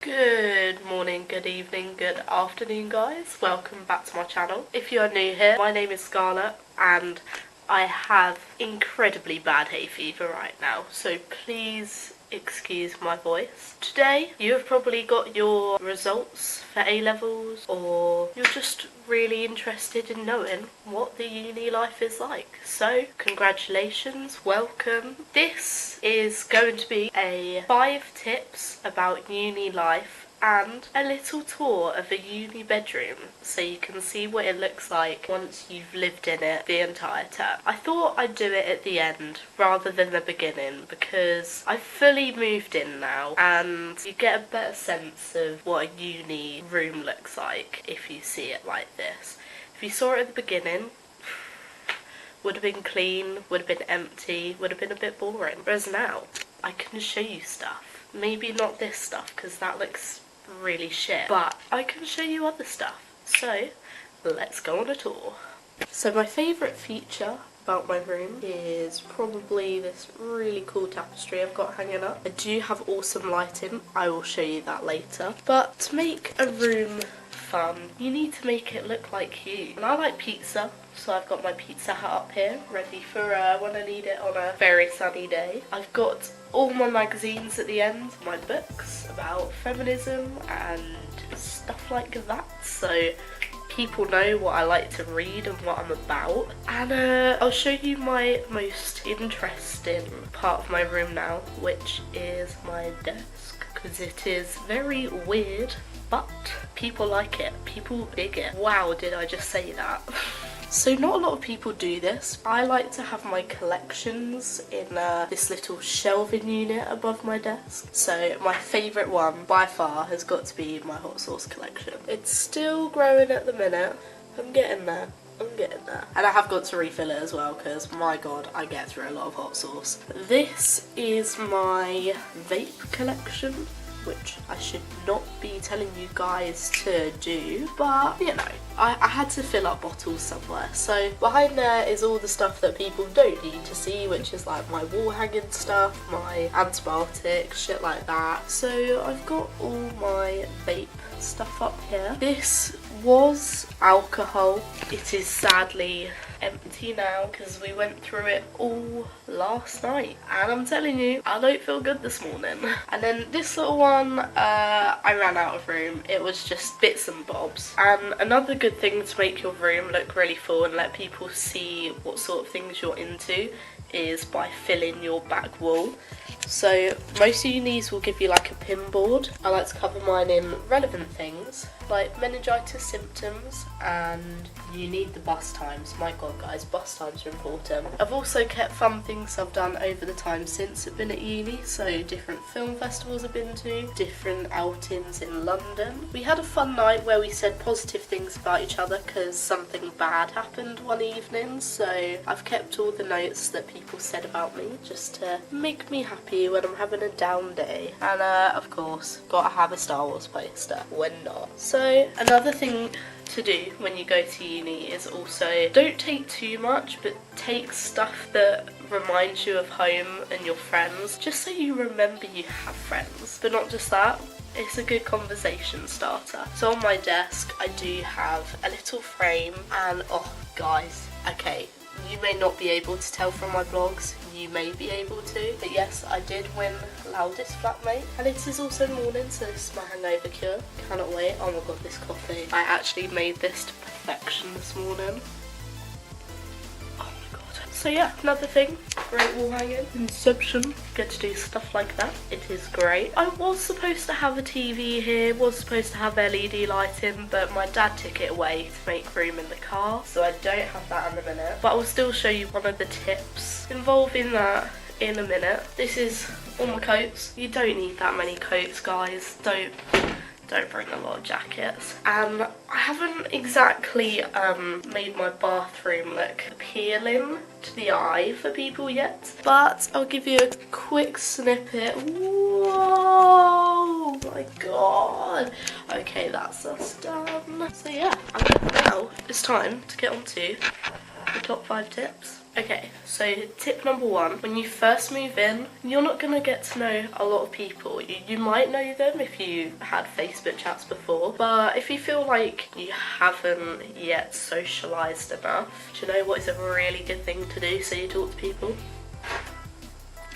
Good morning, good evening, good afternoon guys. Welcome back to my channel. If you are new here, my name is Scarlett and I have incredibly bad hay fever right now, so please excuse my voice. Today you have probably got your results for A-levels, or you're just really interested in knowing what the uni life is like. So congratulations, welcome. This is going to be a 5 tips about uni life and a little tour of a uni bedroom so you can see what it looks like once you've lived in it the entire term. I thought I'd do it at the end rather than the beginning because I've fully moved in now and you get a better sense of what a uni room looks like if you see it like this. If you saw it at the beginning, would have been clean, would have been empty, would have been a bit boring. Whereas now, I can show you stuff. Maybe not this stuff because that looks really shit, but I can show you other stuff. So let's go on a tour. So my favourite feature about my room is probably this really cool tapestry I've got hanging up. I do have awesome lighting, I will show you that later. But to make a room fun, you need to make it look like you. And I like pizza, so I've got my pizza hut up here ready for when I need it on a very sunny day. I've got all my magazines at the end, my books about feminism and stuff like that, so people know what I like to read and what I'm about. And I'll show you my most interesting part of my room now, which is my desk, because it is very weird, but people like it, people dig it. Wow, did I just say that? So not a lot of people do this. I like to have my collections in this little shelving unit above my desk. So my favourite one by far has got to be my hot sauce collection. It's still growing at the minute. I'm getting there. And I have got to refill it as well because, my god, I get through a lot of hot sauce. This is my vape collection, which I should not be telling you guys to do, but you know, I had to fill up bottles somewhere. So behind there is all the stuff that people don't need to see, which is like my wall hanging stuff, my antibiotics, shit like that. So I've got all my vape stuff up here. This was alcohol. It is sadly empty now because we went through it all last night, and I'm telling you, I don't feel good this morning. And then this little one, I ran out of room. It was just bits and bobs. And another good thing to make your room look really full and let people see what sort of things you're into is by filling your back wall. So most unis will give you like a pin board. I like to cover mine in relevant things like meningitis symptoms, and you need the bus times. My god guys, bus times are important. I've also kept fun things I've done over the time since I've been at uni, so different film festivals I've been to, different outings in London. We had a fun night where we said positive things about each other because something bad happened one evening, so I've kept all the notes that people said about me just to make me happy when I'm having a down day. And of course, gotta have a Star Wars poster, when not. So another thing to do when you go to uni is also don't take too much, but take stuff that reminds you of home and your friends, just so you remember you have friends. But not just that, it's a good conversation starter. So on my desk I do have a little frame, and oh guys, okay, you may not be able to tell from my vlogs, you may be able to, but yes, I did win Loudest Flatmate, and it is also morning, so this is my hangover cure. Cannot wait. Oh my god, this coffee. I actually made this to perfection this morning. Oh my god. So yeah, another thing, great wall hanging, Inception, get to do stuff like that. It is great. I was supposed to have a TV here, was supposed to have LED lighting, but my dad took it away to make room in the car, so I don't have that in a minute. But I will still show you one of the tips involving that in a minute. This is all my coats. You don't need that many coats, guys. Don't bring a lot of jackets. And I haven't exactly made my bathroom look appealing to the eye for people yet, but I'll give you a quick snippet. Whoa, my god. Okay, that's us done. So yeah, and now it's time to get on to The top 5 tips. Okay, so tip number 1, when you first move in, you're not going to get to know a lot of people. You might know them if you had Facebook chats before, but if you feel like you haven't yet socialised enough, do you know what is a really good thing to do so you talk to people?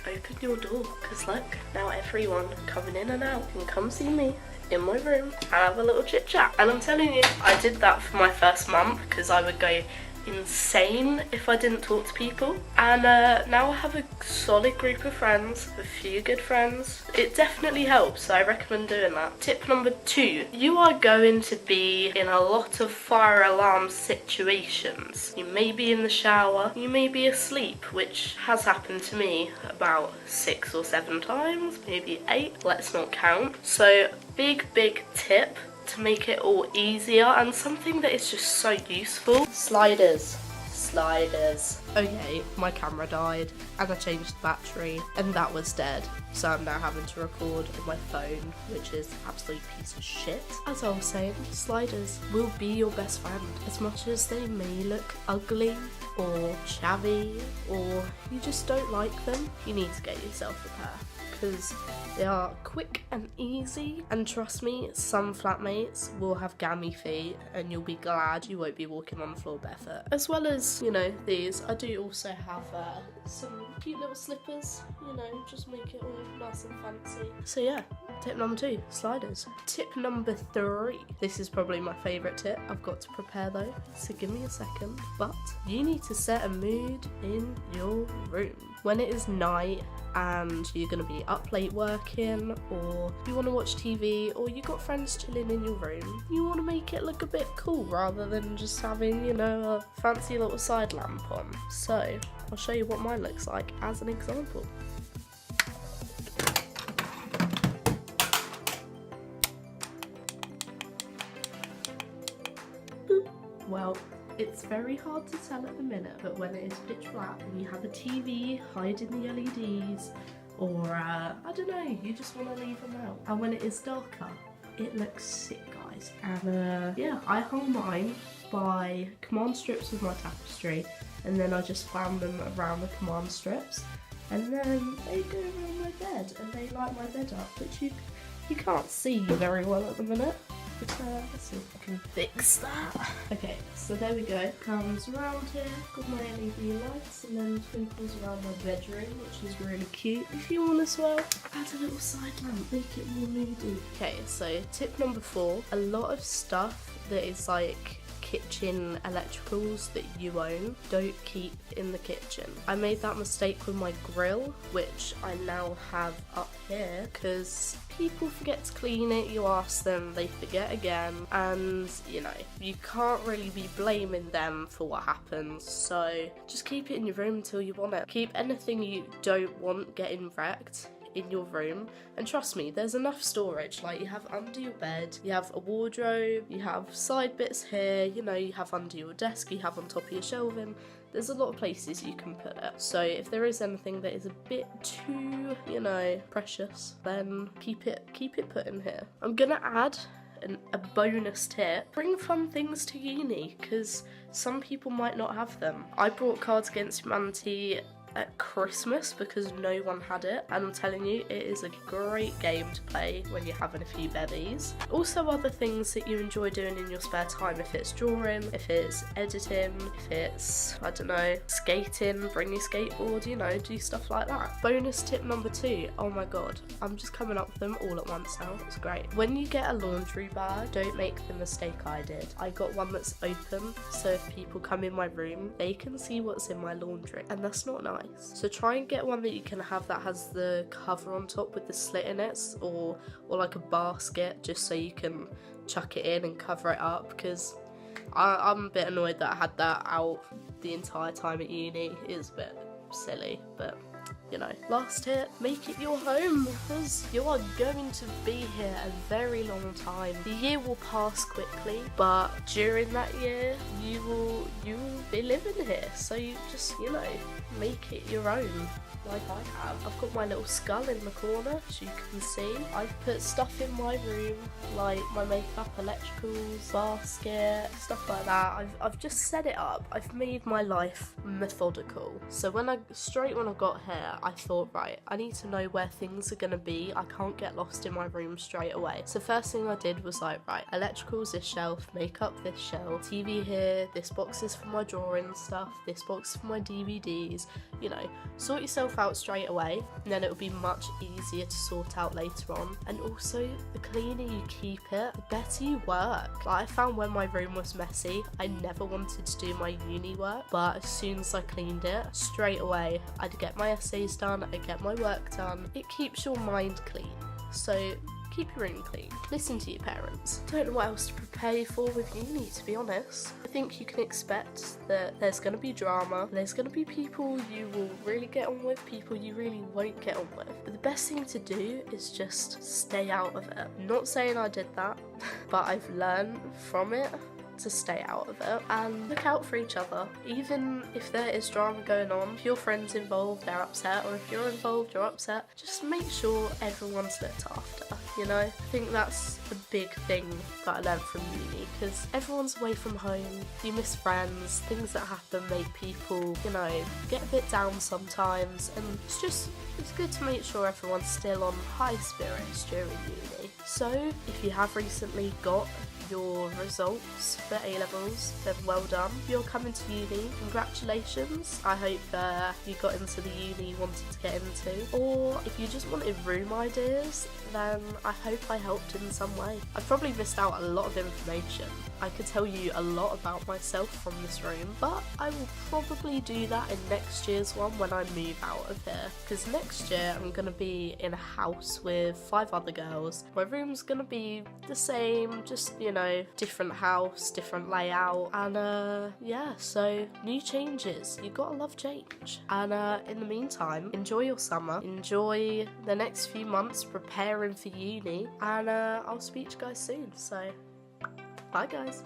Open your door, because look, now everyone coming in and out can come see me in my room and have a little chit chat. And I'm telling you, I did that for my first month because I would go insane if I didn't talk to people, and now I have a solid group of friends, a few good friends. It definitely helps, so I recommend doing that. Tip number 2, you are going to be in a lot of fire alarm situations. You may be in the shower, you may be asleep, which has happened to me about 6 or 7 times, maybe 8, let's not count. So big tip to make it all easier, and something that is just so useful. Sliders. Okay, my camera died and I changed the battery and that was dead, so I'm now having to record on my phone, which is an absolute piece of shit. As I was saying, sliders will be your best friend. As much as they may look ugly or shabby, or you just don't like them, you need to get yourself a pair, because they are quick and easy, and trust me, some flatmates will have gammy feet and you'll be glad you won't be walking on the floor barefoot. As well as, you know, these, I do also have some cute little slippers, you know, just make it all nice and fancy. So yeah, tip number 2, sliders. Tip number 3, this is probably my favourite tip. I've got to prepare though, so give me a second. But you need to set a mood in your room. When it is night and you're going to be up late working, or you want to watch TV, or you got friends chilling in your room, you want to make it look a bit cool rather than just having, you know, a fancy little side lamp on. So I'll show you what mine looks like as an example. Boop. Well, it's very hard to tell at the minute, but when it is pitch black and you have a TV hiding the LEDs, or I don't know, you just want to leave them out, and when it is darker, it looks sick, guys. And yeah, I hung mine by command strips with my tapestry, and then I just found them around the command strips, and then they go around my bed and they light my bed up, which you can't see very well at the minute. Let's see if I can fix that. Okay, so there we go. Comes around here, got my LED lights, and then twinkles around my bedroom, which is really cute. If you want as well, add a little side lamp, make it more moody. Okay, so tip number 4, a lot of stuff that is like kitchen electricals that you own, don't keep in the kitchen. I made that mistake with my grill, which I now have up here, because people forget to clean it, you ask them, they forget again, and you know, you can't really be blaming them for what happens, so just keep it in your room until you want it. Keep anything you don't want getting wrecked in your room, and trust me, there's enough storage. Like, you have under your bed, you have a wardrobe, you have side bits here, you know, you have under your desk, you have on top of your shelving. There's a lot of places you can put it. So if there is anything that is a bit too, you know, precious, then keep it put in here. I'm gonna add a bonus tip. Bring fun things to uni, because some people might not have them. I brought Cards Against Humanity at Christmas because no one had it, and I'm telling you, it is a great game to play when you're having a few bevies. Also, other things that you enjoy doing in your spare time, if it's drawing, if it's editing, if it's, I don't know, skating, bring your skateboard, you know, do stuff like that. Bonus tip number 2, oh my god, I'm just coming up with them all at once now, it's great. When you get a laundry bag, don't make the mistake I did. I got one that's open, so if people come in my room, they can see what's in my laundry, and that's not nice. So try and get one that you can have that has the cover on top with the slit in it, or like a basket, just so you can chuck it in and cover it up, because I'm a bit annoyed that I had that out the entire time at uni. It is a bit silly, but you know. Last tip, make it your home, because you are going to be here a very long time. The year will pass quickly, but during that year, you will be living here. So you just, you know, make it your own. Like I have. I've got my little skull in the corner, as you can see. I've put stuff in my room, like my makeup, electricals, basket, stuff like that. I've just set it up. I've made my life methodical. So straight when I got here, I thought, right, I need to know where things are gonna be. I can't get lost in my room straight away. So first thing I did was like, right, electricals this shelf, makeup this shelf, TV here, this box is for my drawing stuff, this box is for my DVDs, you know, sort yourself out straight away, and then it'll be much easier to sort out later on. And also, the cleaner you keep it, the better you work. Like, I found when my room was messy, I never wanted to do my uni work, but as soon as I cleaned it, straight away, I'd get my essays done, I'd get my work done. It keeps your mind clean. So keep your room clean. Listen to your parents. Don't know what else to prepare you for with uni, to be honest. I think you can expect that there's going to be drama. There's going to be people you will really get on with, people you really won't get on with. But the best thing to do is just stay out of it. I'm not saying I did that, but I've learned from it to stay out of it and look out for each other. Even if there is drama going on, if your friend's involved, they're upset, or if you're involved, you're upset, just make sure everyone's looked after, you know? I think that's the big thing that I learned from uni, because everyone's away from home, you miss friends, things that happen make people, you know, get a bit down sometimes, and it's good to make sure everyone's still on high spirits during uni. So if you have recently got your results for A-levels, then well done. If you're coming to uni, congratulations. I hope you got into the uni you wanted to get into. Or if you just wanted room ideas, then I hope I helped in some way. I've probably missed out a lot of information. I could tell you a lot about myself from this room, but I will probably do that in next year's one when I move out of here. Because next year I'm going to be in a house with 5 other girls. My room's going to be the same, just, you know, different house, different layout, and yeah, so new changes. You gotta love change. And in the meantime, enjoy your summer, enjoy the next few months preparing for uni, and I'll speak to you guys soon. So bye guys.